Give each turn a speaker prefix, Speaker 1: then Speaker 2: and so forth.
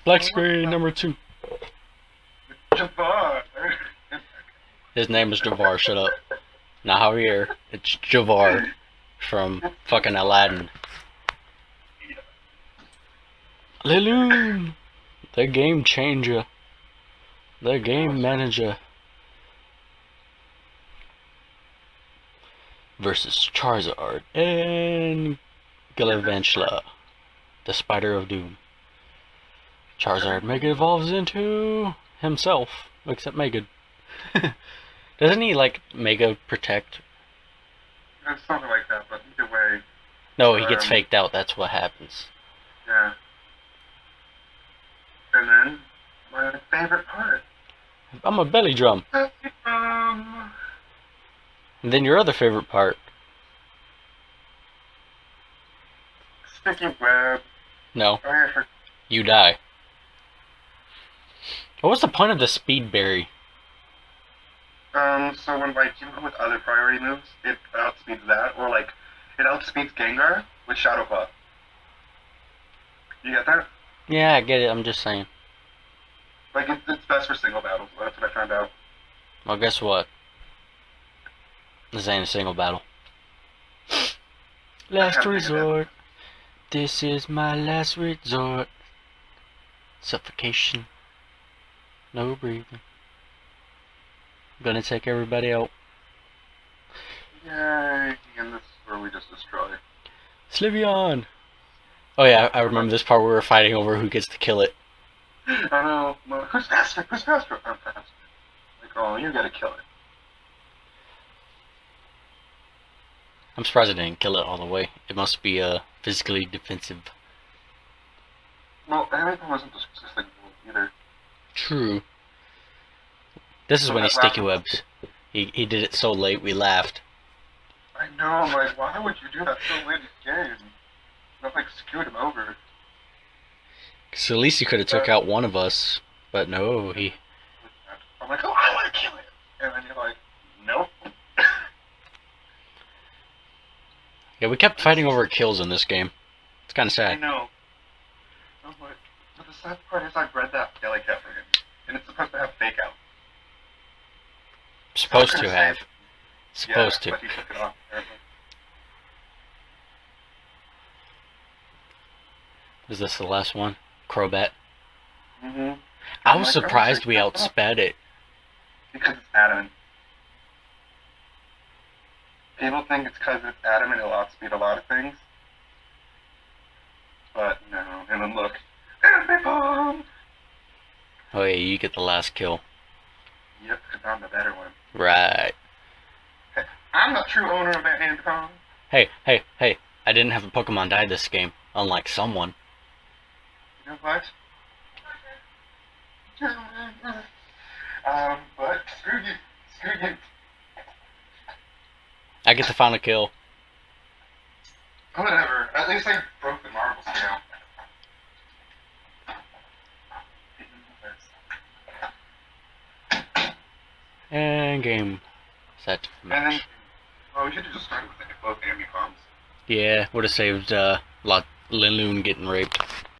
Speaker 1: Black screen number 2.
Speaker 2: Jafar.
Speaker 1: His name is Javar, shut up. Not Javier, it's Javar from fucking Aladdin. Liloon! The game changer. The game manager. Versus Charizard and Galvantula, the Spider of Doom. Charizard Mega evolves into himself, except Mega. Doesn't he like Mega Protect?
Speaker 2: It's something like that, but either way.
Speaker 1: No, he gets faked out, that's what happens.
Speaker 2: Yeah. And then, my favorite part.
Speaker 1: I'm a belly drum. And then your other favorite part.
Speaker 2: Sticky web.
Speaker 1: No.
Speaker 2: Oh, yeah,
Speaker 1: You die. What was the point of the speed berry?
Speaker 2: So when like you go with other priority moves, it outspeeds that, or like it outspeeds Gengar with Shadow Claw. You get that?
Speaker 1: Yeah, I get it, I'm just saying.
Speaker 2: Like it's best for single battles. That's what I found out.
Speaker 1: Well, guess what? This ain't a single battle. Last resort. This is my last resort. Suffocation. No breathing. Gonna take everybody out.
Speaker 2: Yay! And this is where we just destroy.
Speaker 1: Sliveon! Oh yeah, I remember this part where we were fighting over who gets to kill it.
Speaker 2: I know. Well, who's faster? Who's faster? I'm faster. Like, oh, you gotta kill it.
Speaker 1: I'm surprised I didn't kill it all the way. It must be physically defensive.
Speaker 2: Well, everything wasn't just thing either.
Speaker 1: True. This is when he sticky webs. He did it so late we laughed.
Speaker 2: I know, I'm like, why would you do that so late in the game? Not like screwed him over.
Speaker 1: Cause at least he could have took out one of us, but no, he.
Speaker 2: I'm like, oh, I want to kill it, and then you're like, nope.
Speaker 1: Yeah, we kept fighting over kills in this game. It's kind of
Speaker 2: I
Speaker 1: sad.
Speaker 2: know. I'm like, but the sad part is I bred that Jelly Cat for him, and it's supposed to have fake out.
Speaker 1: Supposed to have.
Speaker 2: Yeah,
Speaker 1: Supposed to.
Speaker 2: but he took it off apparently.
Speaker 1: Is this the last one? Crobat.
Speaker 2: Mm-hmm.
Speaker 1: I was surprised we outsped it.
Speaker 2: Because it's adamant. People think it's because it's adamant, it'll outspeed a lot of things. But no, and then look. Enemy bomb!
Speaker 1: Oh yeah, you get the last kill.
Speaker 2: Yep, because I'm the better one.
Speaker 1: Right.
Speaker 2: I'm the true owner of that hand bomb.
Speaker 1: Hey, hey, hey. I didn't have a Pokemon die this game, unlike someone.
Speaker 2: You know what? But screw you. Screw you.
Speaker 1: I get the final kill.
Speaker 2: Whatever. At least I broke the marble scale.
Speaker 1: And game set.
Speaker 2: And then, well, we should have just started with both enemy bombs.
Speaker 1: Yeah, would have saved Liloon getting raped.